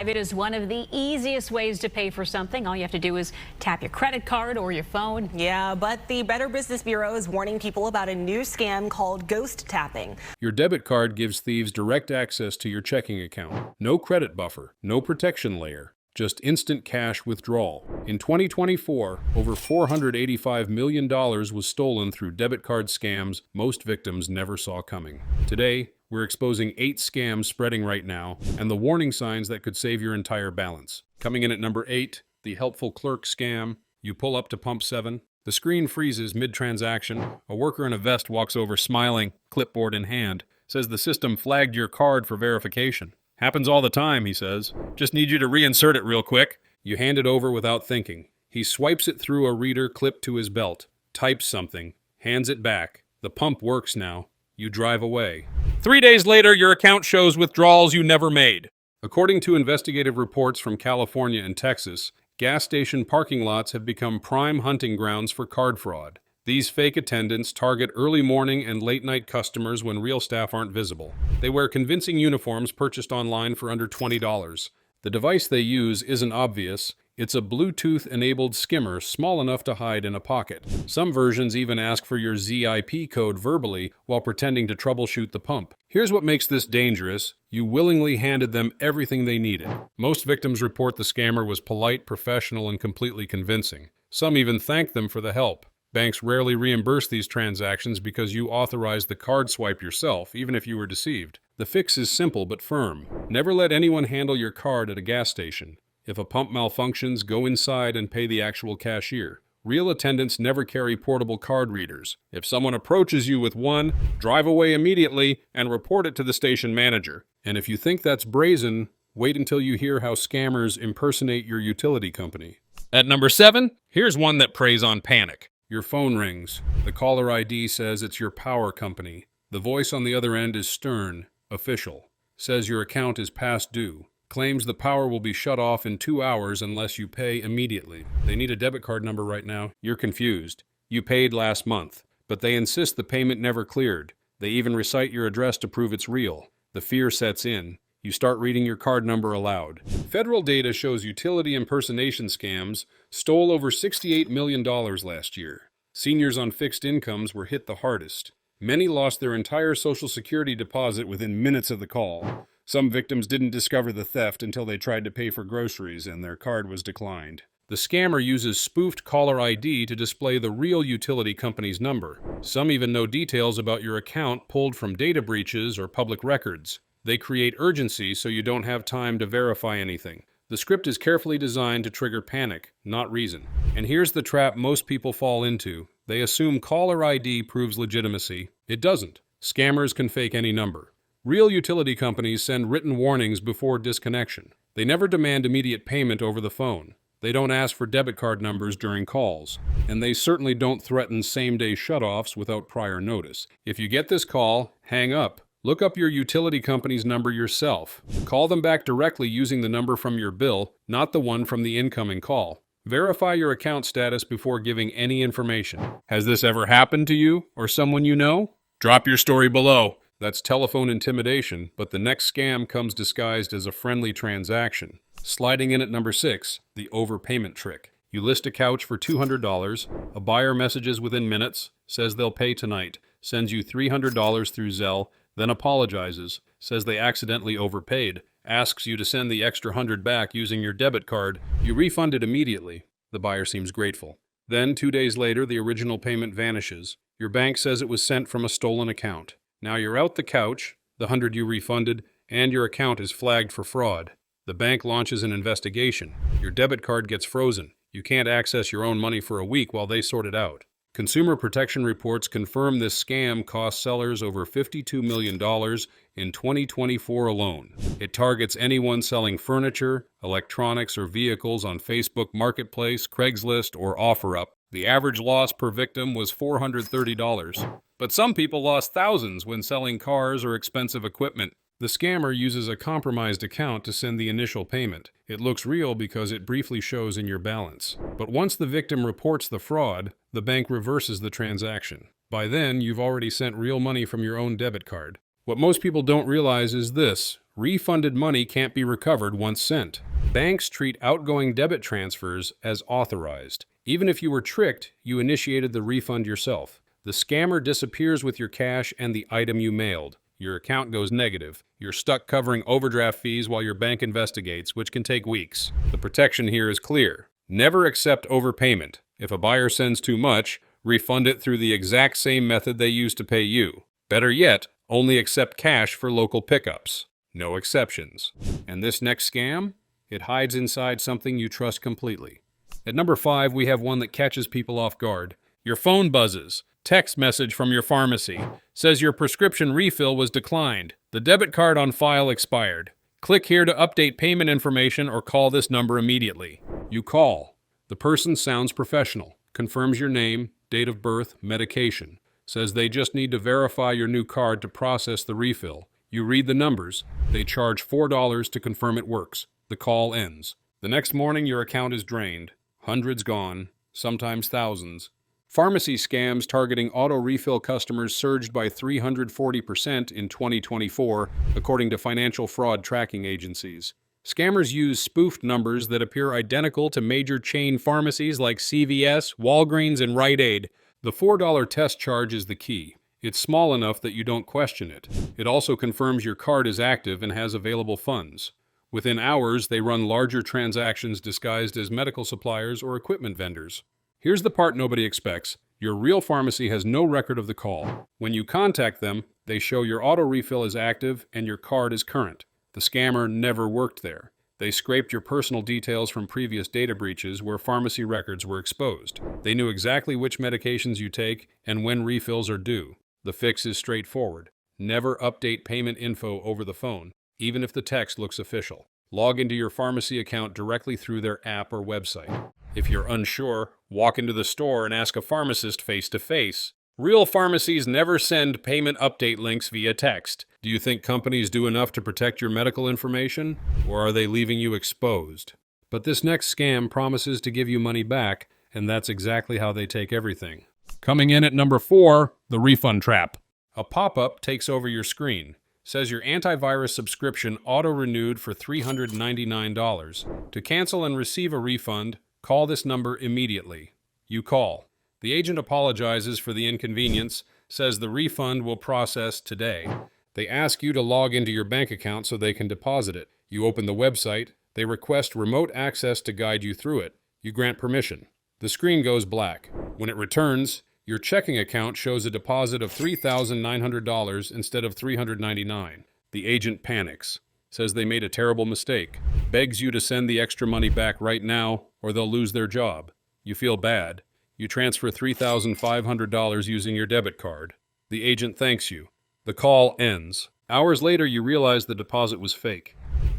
It is one of the easiest ways to pay for something. All you have to do is tap your credit card or your phone. Yeah, but the Better Business Bureau is warning people about a new scam called ghost tapping. Your debit card gives thieves direct access to your checking account. No credit buffer, no protection layer, just instant cash withdrawal. In 2024, over $485 million was stolen through debit card scams most victims never saw coming. Today, we're exposing 8 scams spreading right now, and the warning signs that could save your entire balance. Coming in at number 8, the helpful clerk scam. You pull up to pump 7. The screen freezes mid-transaction. A worker in a vest walks over smiling, clipboard in hand, says the system flagged your card for verification. Happens all the time, he says. Just need you to reinsert it real quick. You hand it over without thinking. He swipes it through a reader clipped to his belt, types something, hands it back. The pump works now. You drive away. 3 days later, your account shows withdrawals you never made. According to investigative reports from California and Texas, gas station parking lots have become prime hunting grounds for card fraud. These fake attendants target early morning and late night customers when real staff aren't visible. They wear convincing uniforms purchased online for under $20. The device they use isn't obvious. It's a Bluetooth-enabled skimmer small enough to hide in a pocket. Some versions even ask for your ZIP code verbally while pretending to troubleshoot the pump. Here's what makes this dangerous. You willingly handed them everything they needed. Most victims report the scammer was polite, professional, and completely convincing. Some even thank them for the help. Banks rarely reimburse these transactions because you authorized the card swipe yourself, even if you were deceived. The fix is simple but firm. Never let anyone handle your card at a gas station. If a pump malfunctions, go inside and pay the actual cashier. Real attendants never carry portable card readers. If someone approaches you with one, drive away immediately and report it to the station manager. And if you think that's brazen, wait until you hear how scammers impersonate your utility company. At number 7, here's one that preys on panic. Your phone rings. The caller ID says it's your power company. The voice on the other end is stern, official. Says your account is past due. Claims the power will be shut off in 2 hours unless you pay immediately. They need a debit card number right now. You're confused. You paid last month, but they insist the payment never cleared. They even recite your address to prove it's real. The fear sets in. You start reading your card number aloud. Federal data shows utility impersonation scams stole over $68 million last year. Seniors on fixed incomes were hit the hardest. Many lost their entire Social Security deposit within minutes of the call. Some victims didn't discover the theft until they tried to pay for groceries and their card was declined. The scammer uses spoofed caller ID to display the real utility company's number. Some even know details about your account pulled from data breaches or public records. They create urgency so you don't have time to verify anything. The script is carefully designed to trigger panic, not reason. And here's the trap most people fall into. They assume caller ID proves legitimacy. It doesn't. Scammers can fake any number. Real utility companies send written warnings before disconnection. They never demand immediate payment over the phone. They don't ask for debit card numbers during calls. And they certainly don't threaten same-day shutoffs without prior notice. If you get this call, hang up. Look up your utility company's number yourself. Call them back directly using the number from your bill, not the one from the incoming call. Verify your account status before giving any information. Has this ever happened to you or someone you know? Drop your story below. That's telephone intimidation, but the next scam comes disguised as a friendly transaction. Sliding in at number 6, the overpayment trick. You list a couch for $200. A buyer messages within minutes, says they'll pay tonight, sends you $300 through Zelle, then apologizes, says they accidentally overpaid, asks you to send the extra 100 back using your debit card. You refund it immediately. The buyer seems grateful. Then, 2 days later, the original payment vanishes. Your bank says it was sent from a stolen account. Now you're out the couch, the 100 you refunded, and your account is flagged for fraud. The bank launches an investigation. Your debit card gets frozen. You can't access your own money for a week while they sort it out. Consumer protection reports confirm this scam cost sellers over $52 million in 2024 alone. It targets anyone selling furniture, electronics, or vehicles on Facebook Marketplace, Craigslist, or OfferUp. The average loss per victim was $430. But some people lost thousands when selling cars or expensive equipment. The scammer uses a compromised account to send the initial payment. It looks real because it briefly shows in your balance. But once the victim reports the fraud, the bank reverses the transaction. By then, you've already sent real money from your own debit card. What most people don't realize is this: refunded money can't be recovered once sent. Banks treat outgoing debit transfers as authorized. Even if you were tricked, you initiated the refund yourself. The scammer disappears with your cash and the item you mailed. Your account goes negative. You're stuck covering overdraft fees while your bank investigates, which can take weeks. The protection here is clear. Never accept overpayment. If a buyer sends too much, refund it through the exact same method they used to pay you. Better yet, only accept cash for local pickups. No exceptions. And this next scam? It hides inside something you trust completely. At number 5, we have one that catches people off guard. Your phone buzzes. Text message from your pharmacy. Says your prescription refill was declined. The debit card on file expired. Click here to update payment information or call this number immediately. You call. The person sounds professional. Confirms your name, date of birth, medication. Says they just need to verify your new card to process the refill. You read the numbers. They charge $4 to confirm it works. The call ends. The next morning, your account is drained. Hundreds gone, sometimes thousands. Pharmacy scams targeting auto refill customers surged by 340% in 2024, according to financial fraud tracking agencies. Scammers use spoofed numbers that appear identical to major chain pharmacies like CVS, Walgreens, and Rite Aid. The $4 test charge is the key. It's small enough that you don't question it. It also confirms your card is active and has available funds. Within hours, they run larger transactions disguised as medical suppliers or equipment vendors. Here's the part nobody expects. Your real pharmacy has no record of the call. When you contact them, they show your auto refill is active and your card is current. The scammer never worked there. They scraped your personal details from previous data breaches where pharmacy records were exposed. They knew exactly which medications you take and when refills are due. The fix is straightforward. Never update payment info over the phone, even if the text looks official. Log into your pharmacy account directly through their app or website. If you're unsure, walk into the store and ask a pharmacist face-to-face. Real pharmacies never send payment update links via text. Do you think companies do enough to protect your medical information, or are they leaving you exposed? But this next scam promises to give you money back, and that's exactly how they take everything. Coming in at number 4, the refund trap. A pop-up takes over your screen. Says your antivirus subscription auto-renewed for $399. To cancel and receive a refund, call this number immediately. You call. The agent apologizes for the inconvenience, says the refund will process today. They ask you to log into your bank account so they can deposit it. You open the website. They request remote access to guide you through it. You grant permission. The screen goes black. When it returns, your checking account shows a deposit of $3,900 instead of $399. The agent panics, says they made a terrible mistake, begs you to send the extra money back right now or they'll lose their job. You feel bad. You transfer $3,500 using your debit card. The agent thanks you. The call ends. Hours later, you realize the deposit was fake.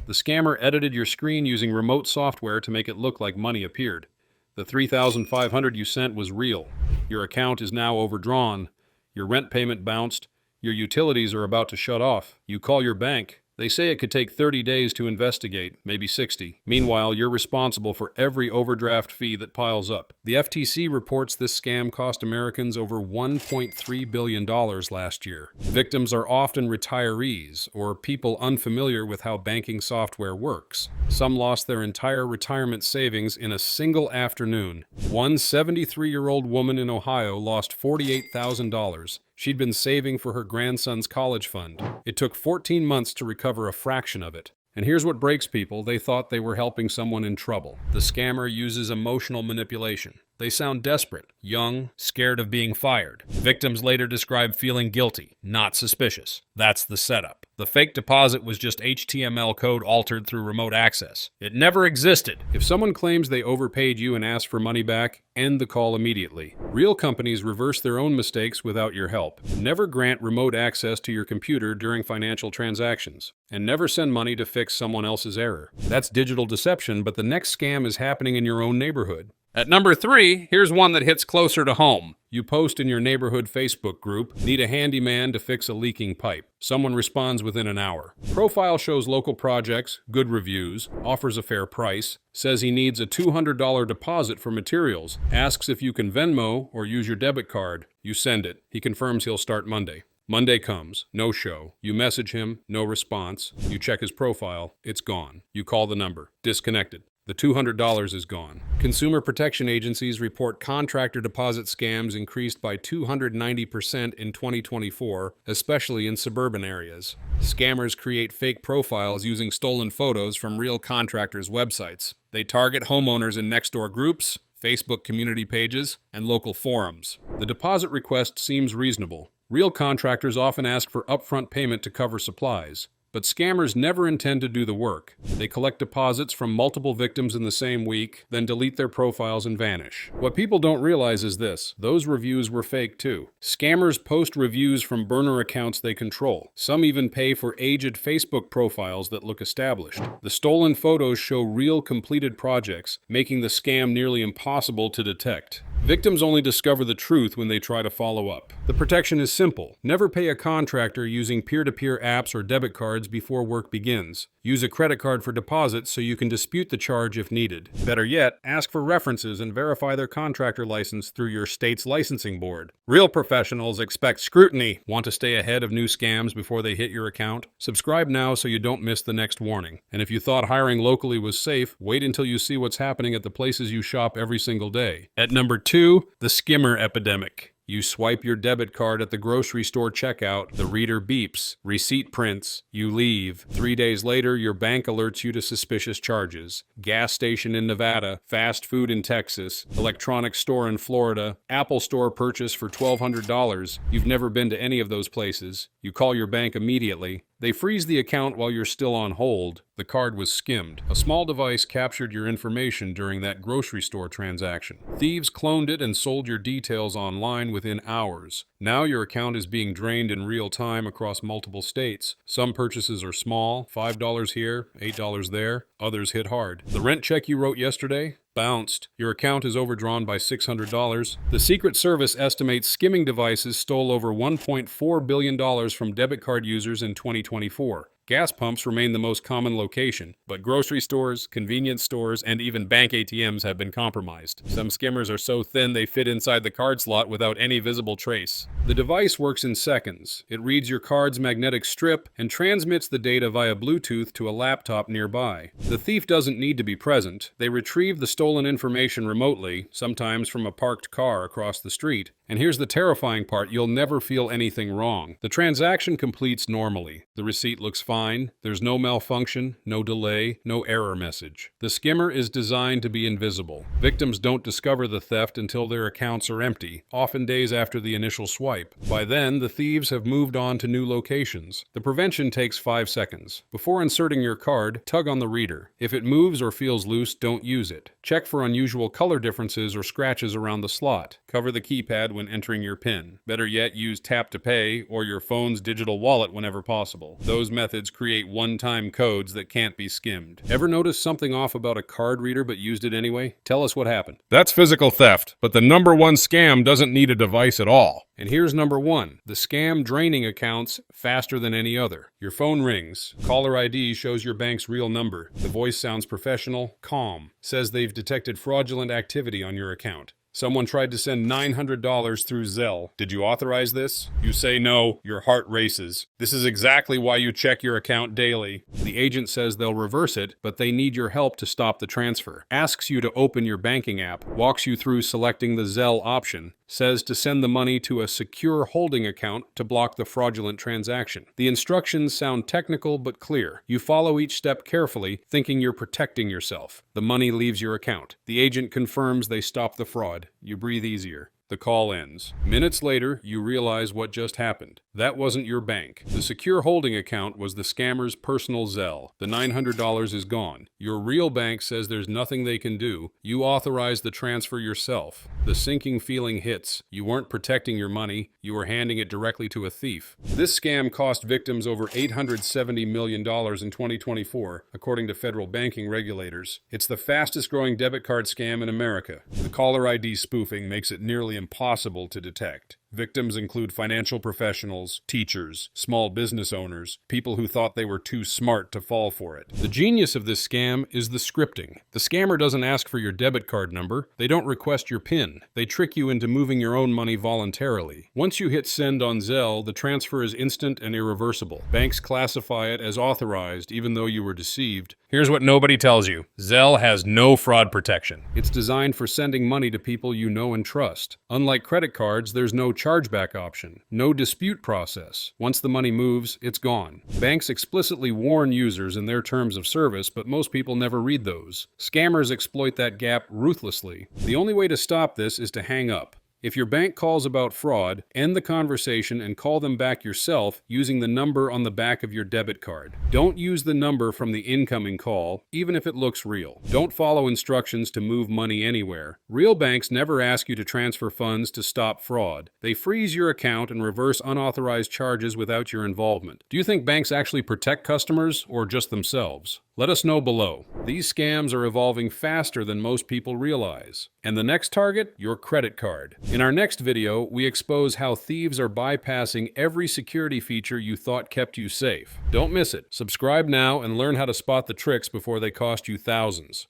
The scammer edited your screen using remote software to make it look like money appeared. The $3,500 you sent was real. Your account is now overdrawn. Your rent payment bounced. Your utilities are about to shut off. You call your bank. They say it could take 30 days to investigate, maybe 60. Meanwhile, you're responsible for every overdraft fee that piles up. The FTC reports this scam cost Americans over $1.3 billion last year. Victims are often retirees or people unfamiliar with how banking software works. Some lost their entire retirement savings in a single afternoon. One 73-year-old woman in Ohio lost $48,000. She'd been saving for her grandson's college fund. It took 14 months to recover a fraction of it. And here's what breaks people. They thought they were helping someone in trouble. The scammer uses emotional manipulation. They sound desperate, young, scared of being fired. Victims later describe feeling guilty, not suspicious. That's the setup. The fake deposit was just HTML code altered through remote access. It never existed. If someone claims they overpaid you and ask for money back, end the call immediately. Real companies reverse their own mistakes without your help. Never grant remote access to your computer during financial transactions. And never send money to fix someone else's error. That's digital deception, but the next scam is happening in your own neighborhood. At number 3, here's one that hits closer to home. You post in your neighborhood Facebook group, need a handyman to fix a leaking pipe. Someone responds within an hour. Profile shows local projects, good reviews, offers a fair price, says he needs a $200 deposit for materials, asks if you can Venmo or use your debit card. You send it. He confirms he'll start Monday. Monday comes, no show. You message him, no response. You check his profile, it's gone. You call the number, disconnected. The $200 is gone. Consumer protection agencies report contractor deposit scams increased by 290% in 2024, especially in suburban areas. Scammers create fake profiles using stolen photos from real contractors' websites. They target homeowners in next-door groups, Facebook community pages, and local forums. The deposit request seems reasonable. Real contractors often ask for upfront payment to cover supplies. But scammers never intend to do the work. They collect deposits from multiple victims in the same week, then delete their profiles and vanish. What people don't realize is this: those reviews were fake too. Scammers post reviews from burner accounts they control. Some even pay for aged Facebook profiles that look established. The stolen photos show real completed projects, making the scam nearly impossible to detect. Victims only discover the truth when they try to follow up. The protection is simple. Never pay a contractor using peer-to-peer apps or debit cards before work begins. Use a credit card for deposits so you can dispute the charge if needed. Better yet, ask for references and verify their contractor license through your state's licensing board. Real professionals expect scrutiny. Want to stay ahead of new scams before they hit your account? Subscribe now so you don't miss the next warning. And if you thought hiring locally was safe, wait until you see what's happening at the places you shop every single day. At number 2, the skimmer epidemic. You swipe your debit card at the grocery store checkout, the reader beeps, receipt prints, you leave. 3 days later, your bank alerts you to suspicious charges. Gas station in Nevada, fast food in Texas, electronics store in Florida, Apple store purchase for $1,200. You've never been to any of those places. You call your bank immediately. They freeze the account while you're still on hold. The card was skimmed. A small device captured your information during that grocery store transaction. Thieves cloned it and sold your details online within hours. Now your account is being drained in real time across multiple states. Some purchases are small, $5 here, $8 there. Others hit hard. The rent check you wrote yesterday? Bounced. Your account is overdrawn by $600. The Secret Service estimates skimming devices stole over $1.4 billion from debit card users in 2024. Gas pumps remain the most common location, but grocery stores, convenience stores, and even bank ATMs have been compromised. Some skimmers are so thin they fit inside the card slot without any visible trace. The device works in seconds. It reads your card's magnetic strip and transmits the data via Bluetooth to a laptop nearby. The thief doesn't need to be present. They retrieve the stolen information remotely, sometimes from a parked car across the street. And here's the terrifying part: you'll never feel anything wrong. The transaction completes normally. The receipt looks fine. There's no malfunction, no delay, no error message. The skimmer is designed to be invisible. Victims don't discover the theft until their accounts are empty, often days after the initial swipe. By then, the thieves have moved on to new locations. The prevention takes 5 seconds. Before inserting your card, tug on the reader. If it moves or feels loose, don't use it. Check for unusual color differences or scratches around the slot. Cover the keypad when entering your PIN. Better yet, use Tap to Pay or your phone's digital wallet whenever possible. Those methods create one-time codes that can't be skimmed. Ever notice something off about a card reader but used it anyway? Tell us what happened. That's physical theft, but the number one scam doesn't need a device at all. And here's number 1, the scam draining accounts faster than any other. Your phone rings. Caller ID shows your bank's real number. The voice sounds professional, calm, says they've detected fraudulent activity on your account. Someone tried to send $900 through Zelle. Did you authorize this? You say no, your heart races. This is exactly why you check your account daily. The agent says they'll reverse it, but they need your help to stop the transfer. Asks you to open your banking app, walks you through selecting the Zelle option, says to send the money to a secure holding account to block the fraudulent transaction. The instructions sound technical but clear. You follow each step carefully, thinking you're protecting yourself. The money leaves your account. The agent confirms they stop the fraud. You breathe easier. The call ends. Minutes later, you realize what just happened. That wasn't your bank. The secure holding account was the scammer's personal Zelle. The $900 is gone. Your real bank says there's nothing they can do. You authorize the transfer yourself. The sinking feeling hits. You weren't protecting your money. You were handing it directly to a thief. This scam cost victims over $870 million in 2024, according to federal banking regulators. It's the fastest growing debit card scam in America. The caller ID spoofing makes it nearly impossible to detect. Victims include financial professionals, teachers, small business owners, people who thought they were too smart to fall for it. The genius of this scam is the scripting. The scammer doesn't ask for your debit card number. They don't request your PIN. They trick you into moving your own money voluntarily. Once you hit send on Zelle, the transfer is instant and irreversible. Banks classify it as authorized even though you were deceived. Here's what nobody tells you. Zelle has no fraud protection. It's designed for sending money to people you know and trust. Unlike credit cards, there's no chargeback option, no dispute process. Once the money moves, it's gone. Banks explicitly warn users in their terms of service, but most people never read those. Scammers exploit that gap ruthlessly. The only way to stop this is to hang up. If your bank calls about fraud, end the conversation and call them back yourself using the number on the back of your debit card. Don't use the number from the incoming call, even if it looks real. Don't follow instructions to move money anywhere. Real banks never ask you to transfer funds to stop fraud. They freeze your account and reverse unauthorized charges without your involvement. Do you think banks actually protect customers or just themselves? Let us know below. These scams are evolving faster than most people realize. And the next target? Your credit card. In our next video, we expose how thieves are bypassing every security feature you thought kept you safe. Don't miss it. Subscribe now and learn how to spot the tricks before they cost you thousands.